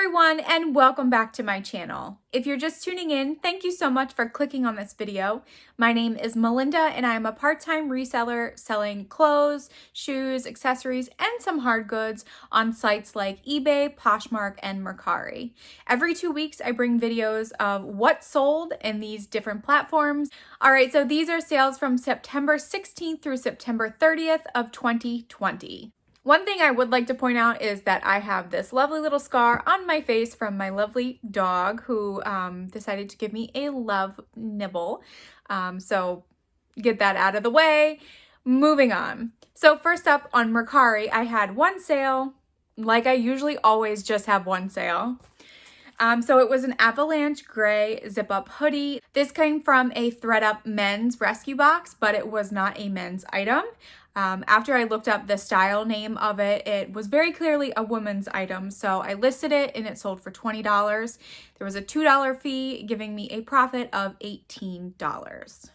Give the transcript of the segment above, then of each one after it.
everyone, and welcome back to my channel. If you're just tuning in, thank you so much for clicking on this video. My name is Melinda and I am a part-time reseller selling clothes, shoes, accessories, and some hard goods on sites like eBay, Poshmark, and Mercari. Every 2 weeks, I bring videos of what's sold in these different platforms. All right, so these are sales from September 16th through September 30th of 2020. One thing I would like to point out is that I have this lovely little scar on my face from my lovely dog who decided to give me a love nibble. So get that out of the way. Moving on. So first up on Mercari, I had one sale. Like I usually always just have one sale. So it was an avalanche gray zip-up hoodie. This came from a thread-up men's rescue box, but it was not a men's item. After I looked up the style name of it, it was very clearly a woman's item. So I listed it and it sold for $20. There was a $2 fee, giving me a profit of $18.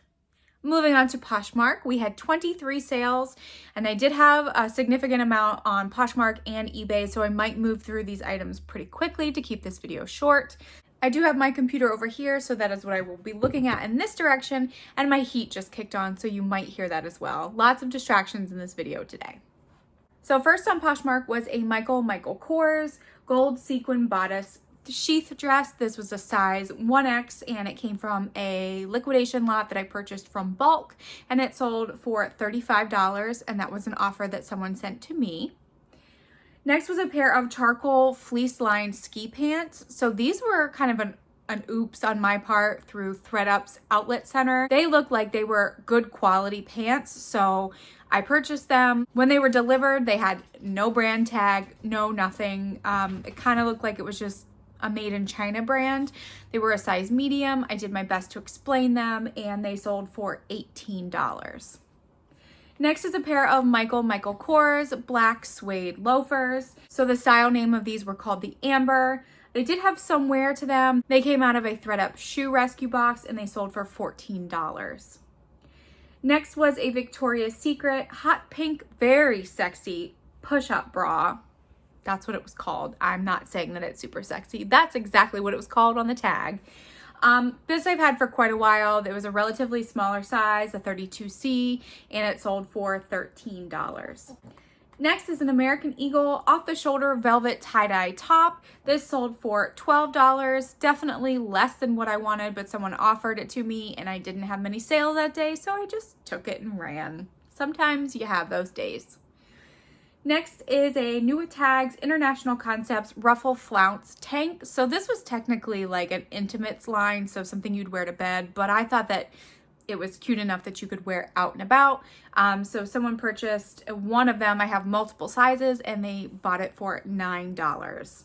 Moving on to Poshmark, we had 23 sales, and I did have a significant amount on Poshmark and eBay, so I might move through these items pretty quickly to keep this video short. I do have my computer over here, so that is what I will be looking at in this direction, and my heat just kicked on, so you might hear that as well. Lots of distractions in this video today. So first on Poshmark was a Michael Kors gold sequin bodice sheath dress. This was a size 1X and it came from a liquidation lot that I purchased from bulk, and it sold for $35, and that was an offer that someone sent to me. Next was a pair of charcoal fleece lined ski pants. So these were kind of an oops on my part through ThredUp's outlet center. They looked like they were good quality pants, so I purchased them. When they were delivered, they had no brand tag, no nothing. It kind of looked like it was just a made in China brand. They were a size medium. I did my best to explain them, and they sold for $18. Next is a pair of Michael Kors black suede loafers. So the style name of these were called the Amber. They did have some wear to them. They came out of a thread-up shoe rescue box and they sold for $14. Next was a Victoria's Secret hot pink, very sexy push-up bra. That's what it was called. I'm not saying that it's super sexy. That's exactly what it was called on the tag. This I've had for quite a while. There was a relatively smaller size, a 32C, and it sold for $13. Next is an American Eagle off-the-shoulder velvet tie-dye top. This sold for $12. Definitely less than what I wanted, but someone offered it to me and I didn't have many sales that day, so I just took it and ran. Sometimes you have those days. Next is a WithTags International Concepts Ruffle Flounce tank. So this was technically like an intimates line, so something you'd wear to bed, but I thought that it was cute enough that you could wear out and about. So someone purchased one of them. I have multiple sizes and they bought it for $9.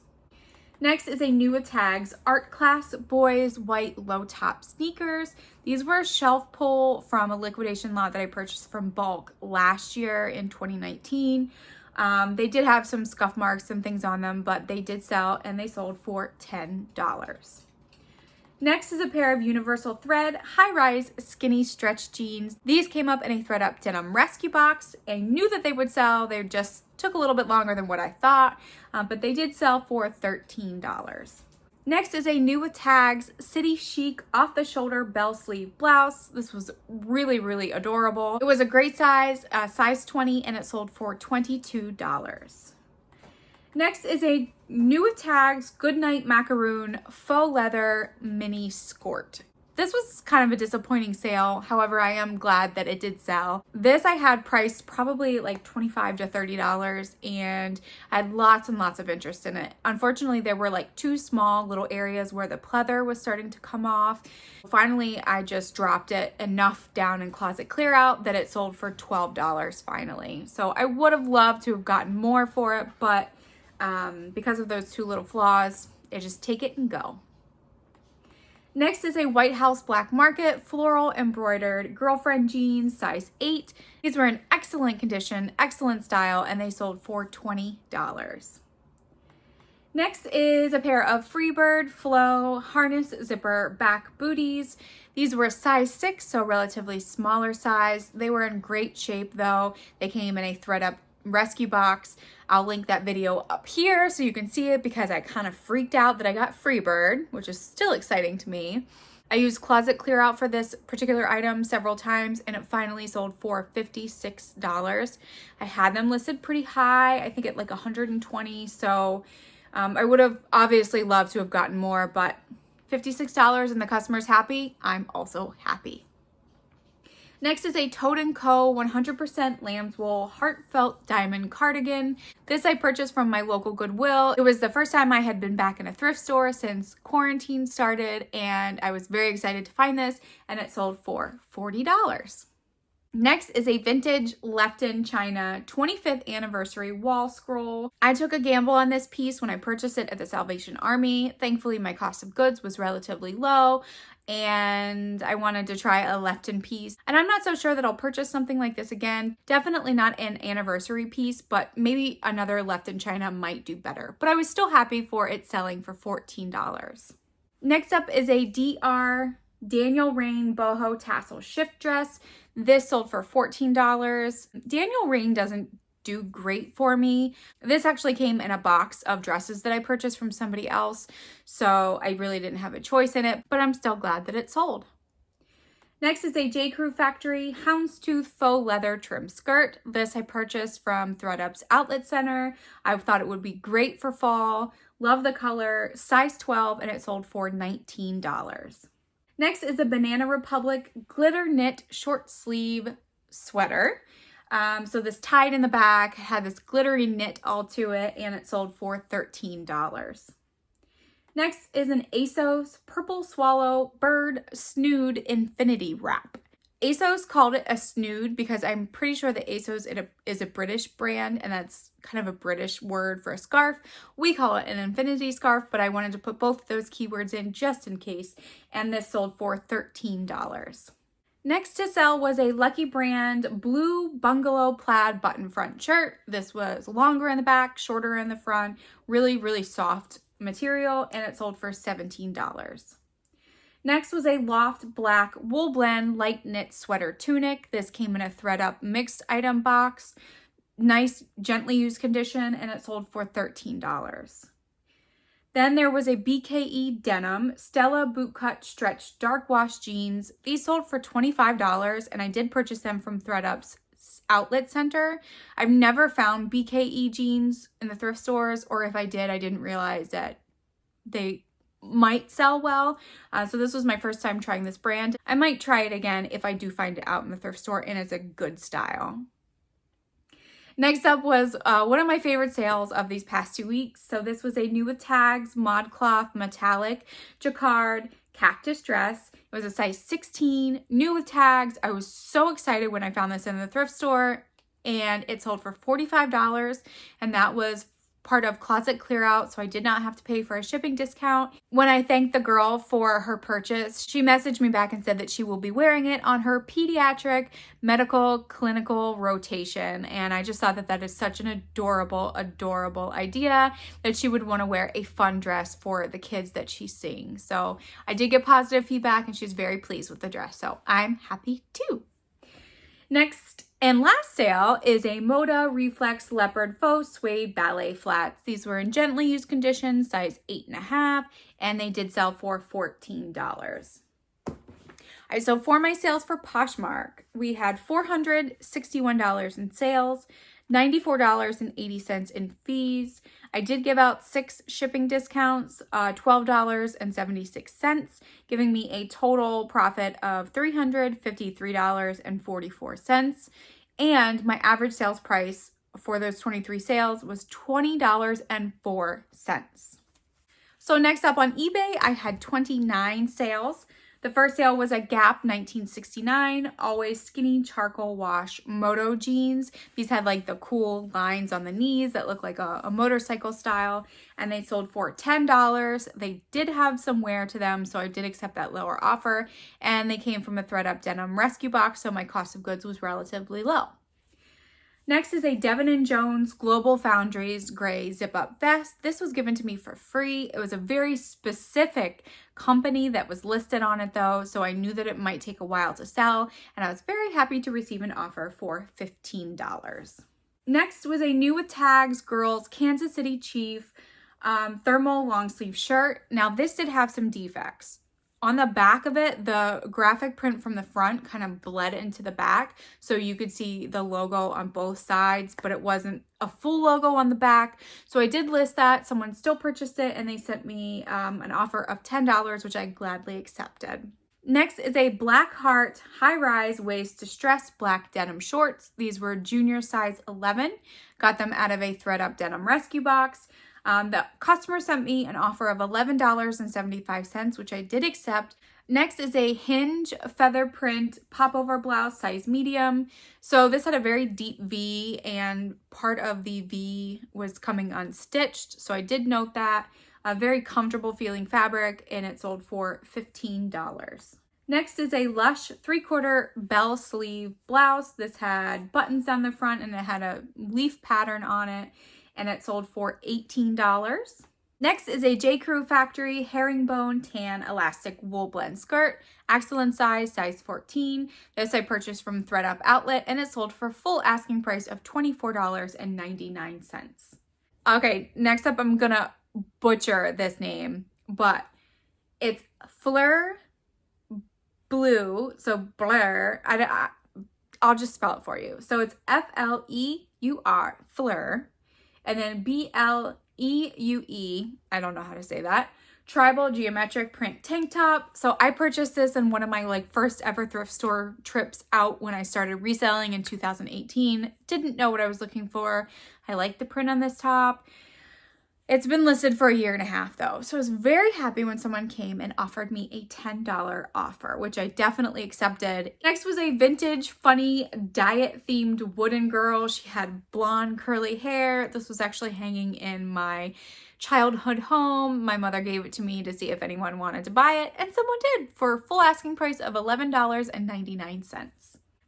Next is a WithTags Art Class Boys White Low Top Sneakers. These were shelf pull from a liquidation lot that I purchased from bulk last year in 2019. They did have some scuff marks and things on them, but they did sell and they sold for $10. Next is a pair of Universal Thread high-rise skinny stretch jeans. These came up in a thread-up denim rescue box. I knew that they would sell. They just took a little bit longer than what I thought, but they did sell for $13. Next is a WithTags City Chic off-the-shoulder bell sleeve blouse. This was really, really adorable. It was a great size, size 20, and it sold for $22. Next is a WithTags Goodnight Macaroon faux leather mini skirt. This was kind of a disappointing sale. However, I am glad that it did sell. This I had priced probably like $25 to $30, and I had lots and lots of interest in it. Unfortunately, there were like two small little areas where the pleather was starting to come off. Finally, I just dropped it enough down in closet clear out that it sold for $12 finally. So I would have loved to have gotten more for it, but because of those two little flaws, I just take it and go. Next is a White House Black Market floral embroidered girlfriend jeans, size 8. These were in excellent condition, excellent style, and they sold for $20. Next is a pair of Freebird Flow harness zipper back booties. These were size 6, so relatively smaller size. They were in great shape though. They came in a thread up rescue box. I'll link that video up here so you can see it because I kind of freaked out that I got Freebird, which is still exciting to me. I used closet clear out for this particular item several times and it finally sold for $56. I had them listed pretty high, I think at like 120, so I would have obviously loved to have gotten more, but $56 and the customer's happy, I'm also happy. Next is a Tote & Co. 100% lamb's wool heartfelt diamond cardigan. This I purchased from my local Goodwill. It was the first time I had been back in a thrift store since quarantine started, and I was very excited to find this, and it sold for $40. Next is a vintage Left in China 25th anniversary wall scroll. I took a gamble on this piece when I purchased it at the Salvation Army. Thankfully, my cost of goods was relatively low and I wanted to try a Left in piece. And I'm not so sure that I'll purchase something like this again. Definitely not an anniversary piece, but maybe another Left in China might do better. But I was still happy for it selling for $14. Next up is a DR Daniel Rain boho tassel shift dress. This sold for $14. Daniel Rain doesn't do great for me. This actually came in a box of dresses that I purchased from somebody else, so I really didn't have a choice in it, but I'm still glad that it sold. Next is a J. Crew Factory houndstooth faux leather trim skirt. This I purchased from thredUP's Outlet Center. I thought it would be great for fall. Love the color, size 12, and it sold for $19. Next is a Banana Republic glitter knit short sleeve sweater. So this tied in the back, had this glittery knit all to it, and it sold for $13. Next is an ASOS Purple Swallow Bird Snood Infinity Wrap. ASOS called it a snood because I'm pretty sure that ASOS is a British brand, and that's kind of a British word for a scarf. We call it an infinity scarf, but I wanted to put both of those keywords in just in case, and this sold for $13. Next to sell was a Lucky Brand blue bungalow plaid button front shirt. This was longer in the back, shorter in the front, really, really soft material, and it sold for $17. Next was a Loft black wool blend light knit sweater tunic. This came in a thredUP mixed item box. Nice, gently used condition, and it sold for $13. Then there was a BKE denim Stella bootcut stretch dark wash jeans. These sold for $25, and I did purchase them from thredUP's Outlet Center. I've never found BKE jeans in the thrift stores, or if I did, I didn't realize that they might sell well. So this was my first time trying this brand. I might try it again if I do find it out in the thrift store and it's a good style. Next up was one of my favorite sales of these past 2 weeks. So this was a new WithTags ModCloth metallic jacquard cactus dress. It was a size 16, new WithTags. I was so excited when I found this in the thrift store, and it sold for $45, and that was part of closet clear out, so I did not have to pay for a shipping discount. When I thanked the girl for her purchase, she messaged me back and said that she will be wearing it on her pediatric medical clinical rotation, and I just thought that that is such an adorable idea that she would want to wear a fun dress for the kids that she's seeing. So I did get positive feedback and she's very pleased with the dress, so I'm happy too. Next and last sale is a Moda Reflex Leopard Faux Suede Ballet Flats. These were in gently used condition, size 8.5, and they did sell for $14. So for my sales for Poshmark, we had $461 in sales, $94.80 in fees. I did give out 6 shipping discounts, $12.76, giving me a total profit of $353.44. And my average sales price for those 23 sales was $20.04. So next up on eBay, I had 29 sales. The first sale was a Gap 1969 always skinny charcoal wash moto jeans. These had like the cool lines on the knees that look like a motorcycle style, and they sold for $10. They did have some wear to them, so I did accept that lower offer, and they came from a thredUP denim rescue box, so my cost of goods was relatively low. Next is a Devin & Jones Global Foundries gray zip-up vest. This was given to me for free. It was a very specific company that was listed on it though, so I knew that it might take a while to sell, and I was very happy to receive an offer for $15. Next was a new with tags girls Kansas City Chief thermal long sleeve shirt. Now this did have some defects. On the back of it, the graphic print from the front kind of bled into the back, so you could see the logo on both sides, but it wasn't a full logo on the back. So I did list that. Someone still purchased it, and they sent me an offer of $10, which I gladly accepted. Next is a black heart high-rise waist distressed black denim shorts. These were junior size 11. Got them out of a thread-up denim rescue box. The customer sent me an offer of $11.75, which I did accept. Next is a hinge feather print popover blouse, size medium. So this had a very deep V, and part of the V was coming unstitched. So I did note that. A very comfortable feeling fabric, and it sold for $15. Next is a Lush 3/4 bell sleeve blouse. This had buttons down the front, and it had a leaf pattern on it, and it sold for $18. Next is a J. Crew Factory herringbone tan elastic wool blend skirt, excellent size, size 14. This I purchased from ThredUp Outlet, and it sold for full asking price of $24.99. Okay, next up, I'm gonna butcher this name, but it's Fleur Blue, so Blur. I'll just spell it for you. So it's F-L-E-U-R, Fleur, and then B-L-E-U-E, I don't know how to say that, tribal geometric print tank top. So I purchased this in one of my first ever thrift store trips out when I started reselling in 2018. Didn't know what I was looking for. I like the print on this top. It's been listed for 1.5 years though, so I was very happy when someone came and offered me a $10 offer, which I definitely accepted. Next was a vintage, funny, diet-themed wooden girl. She had blonde, curly hair. This was actually hanging in my childhood home. My mother gave it to me to see if anyone wanted to buy it, and someone did for a full asking price of $11.99.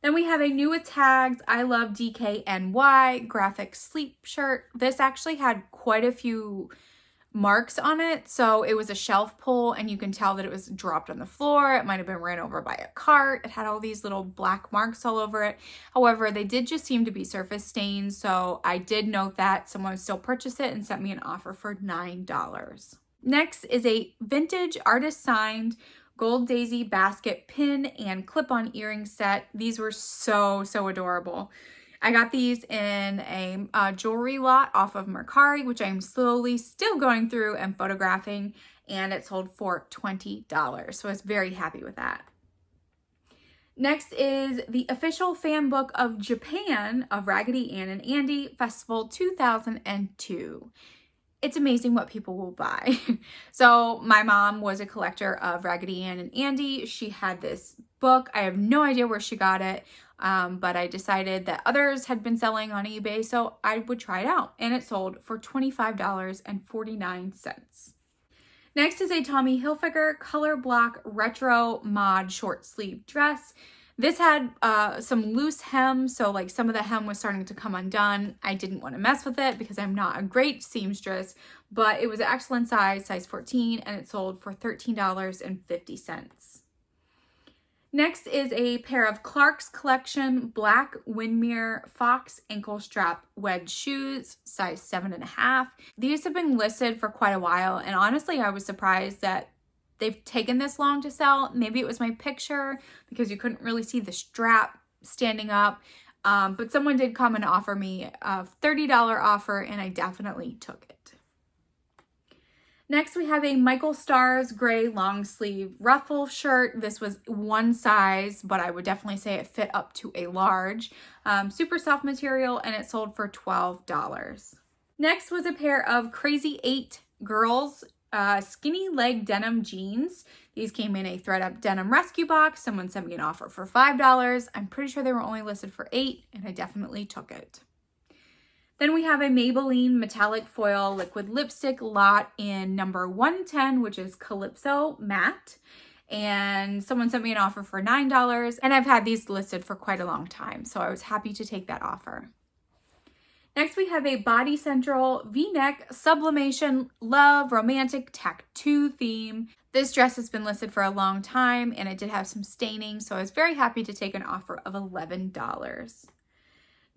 Then we have a new with tags I Love DKNY graphic sleep shirt. This actually had quite a few marks on it. So it was a shelf pull, and you can tell that it was dropped on the floor. It might have been ran over by a cart. It had all these little black marks all over it. However, they did just seem to be surface stains. So I did note that someone still purchased it and sent me an offer for $9. Next is a vintage artist signed gold daisy basket pin and clip-on earring set. These were so adorable. I got these in a jewelry lot off of Mercari, which I'm slowly still going through and photographing, and it sold for $20. So I was very happy with that. Next is the official fan book of Japan of Raggedy Ann and Andy Festival 2002. It's amazing what people will buy. So my mom was a collector of Raggedy Ann and Andy. She had this book. I have no idea where she got it, but I decided that others had been selling on eBay, so I would try it out. And it sold for $25.49. Next is a Tommy Hilfiger color block retro mod short sleeve dress. This had some loose hem, so some of the hem was starting to come undone. I didn't want to mess with it because I'm not a great seamstress, but it was an excellent size, size 14, and it sold for $13.50. Next is a pair of Clark's Collection black Windmere Fox ankle strap wedge shoes, size 7.5. These have been listed for quite a while, and honestly, I was surprised that they've taken this long to sell. Maybe it was my picture because you couldn't really see the strap standing up. But someone did come and offer me a $30 offer, and I definitely took it. Next, we have a Michael Stars gray long sleeve ruffle shirt. This was one size, but I would definitely say it fit up to a large. Super soft material, and it sold for $12. Next was a pair of Crazy 8 girls skinny leg denim jeans. These came in a thread-up denim rescue box. Someone sent me an offer for $5. I'm pretty sure they were only listed for $8, and I definitely took it. Then we have a Maybelline metallic foil liquid lipstick lot in number 110, which is Calypso Matte. And someone sent me an offer for $9, and I've had these listed for quite a long time, so I was happy to take that offer. Next, we have a Body Central V-neck sublimation love romantic tattoo theme. This dress has been listed for a long time, and it did have some staining, so I was very happy to take an offer of $11.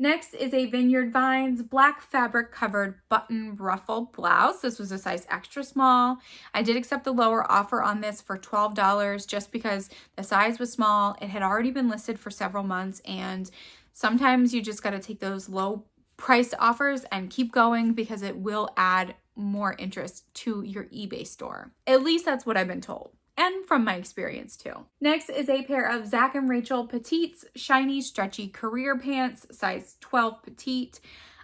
Next is a Vineyard Vines black fabric covered button ruffle blouse. This was a size extra small. I did accept the lower offer on this for $12 just because the size was small. It had already been listed for several months, and sometimes you just got to take those low priced offers and keep going because it will add more interest to your eBay store. At least that's what I've been told, and from my experience too. Next is a pair of Zach and Rachel Petites shiny stretchy career pants, size 12 petite.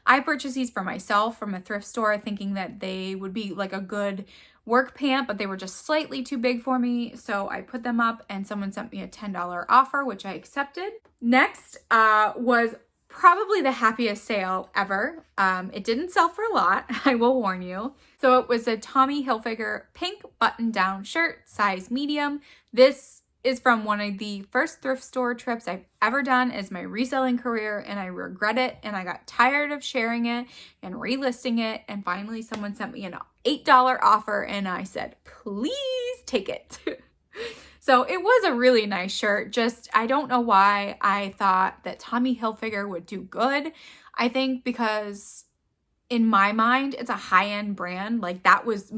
I purchased these for myself from a thrift store thinking that they would be like a good work pant, but they were just slightly too big for me. So I put them up and someone sent me a $10 offer, which I accepted. Next was probably the happiest sale ever. It didn't sell for a lot, I will warn you. So it was a Tommy Hilfiger pink button-down shirt, size medium. This is from one of the first thrift store trips I've ever done as my reselling career, and I regret it, and I got tired of sharing it and relisting it, and finally someone sent me an $8 offer, and I said, please take it. So it was a really nice shirt. Just, I don't know why I thought that Tommy Hilfiger would do good. I think because in my mind, it's a high-end brand. Like that was,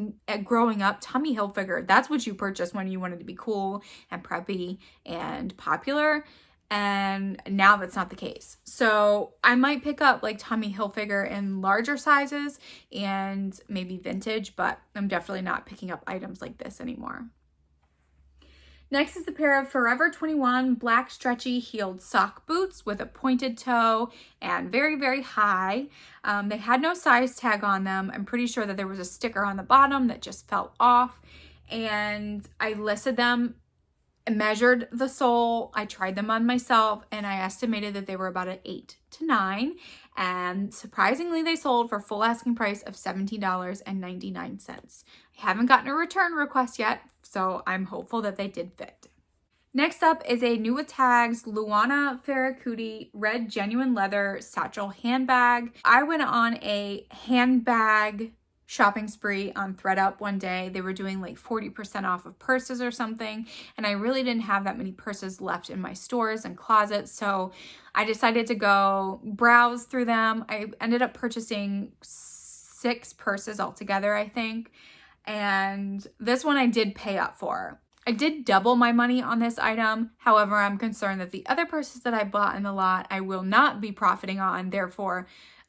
growing up, Tommy Hilfiger, that's what you purchased when you wanted to be cool and preppy and popular. And now that's not the case. So I might pick up like Tommy Hilfiger in larger sizes and maybe vintage, but I'm definitely not picking up items like this anymore. Next is the pair of Forever 21 black stretchy heeled sock boots with a pointed toe and very, very high. They had no size tag on them. I'm pretty sure that there was a sticker on the bottom that just fell off. And I listed them, measured the sole, I tried them on myself, and I estimated that they were about an 8 to 9. And surprisingly, they sold for full asking price of $17.99. I haven't gotten a return request yet, so I'm hopeful that they did fit. Next up is a new WithTags Luana Ferracuti red genuine leather satchel handbag. I went on a handbag shopping spree on ThredUp one day. They were doing like 40% off of purses or something, and I really didn't have that many purses left in my stores and closets, so I decided to go browse through them. I ended up purchasing 6 purses altogether, I think, and this one I did pay up for. I did double my money on this item. However, I'm concerned that the other purses that I bought in the lot I will not be profiting on. Therefore,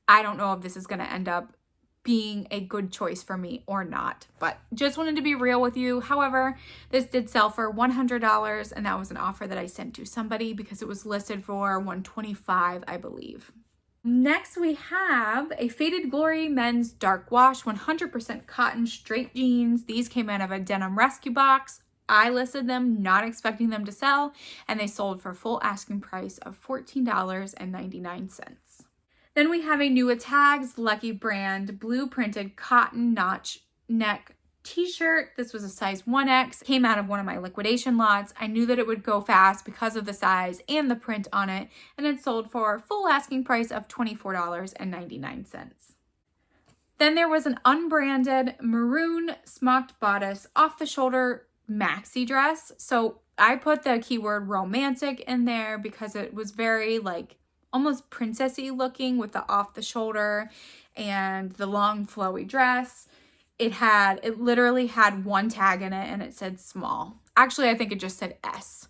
I don't know if this is going to end up being a good choice for me or not, but just wanted to be real with you. However, this did sell for $100, and that was an offer that I sent to somebody because it was listed for $125, I believe. Next, we have a Faded Glory men's dark wash 100% cotton straight jeans. These came out of a denim rescue box. I listed them not expecting them to sell, and they sold for full asking price of $14.99. Then we have a new WithTags Lucky Brand blue printed cotton notch neck t-shirt. This was a size 1X, came out of one of my liquidation lots. I knew that it would go fast because of the size and the print on it, and it sold for full asking price of $24.99. Then there was an unbranded maroon smocked bodice off the shoulder maxi dress. So I put the keyword romantic in there because it was very like almost princessy looking with the off the shoulder and the long flowy dress. It literally had one tag in it and it said small. Actually, I think it just said S.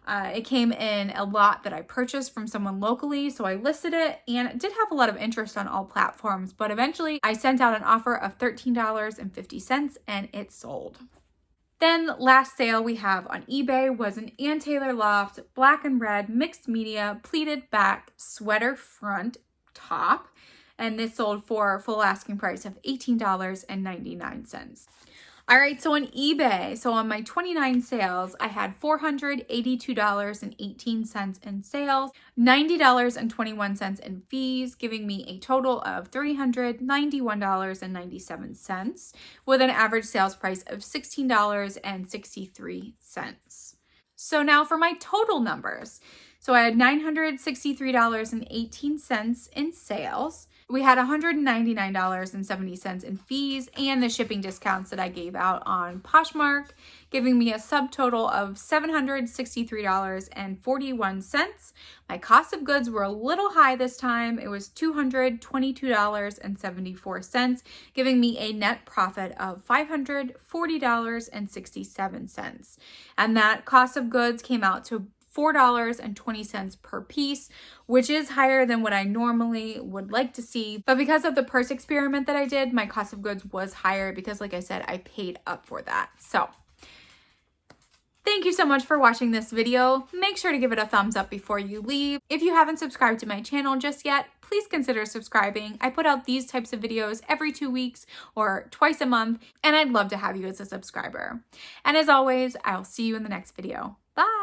It came in a lot that I purchased from someone locally, so I listed it, and it did have a lot of interest on all platforms, but eventually I sent out an offer of $13.50 and it sold. Then last sale we have on eBay was an Taylor Loft black and red mixed media pleated back sweater front top, and this sold for full asking price of $18.99. All right, so on eBay, so on my 29 sales, I had $482.18 in sales, $90.21 in fees, giving me a total of $391.97 with an average sales price of $16.63. So now for my total numbers. So I had $963.18 in sales, we had $199.70 in fees and the shipping discounts that I gave out on Poshmark, giving me a subtotal of $763.41. My cost of goods were a little high this time. It was $222.74, giving me a net profit of $540.67. And that cost of goods came out to $4.20 per piece, which is higher than what I normally would like to see. But because of the purse experiment that I did, my cost of goods was higher because, like I said, I paid up for that. So thank you so much for watching this video. Make sure to give it a thumbs up before you leave. If you haven't subscribed to my channel just yet, please consider subscribing. I put out these types of videos every 2 weeks or twice a month, and I'd love to have you as a subscriber. And as always, I'll see you in the next video. Bye!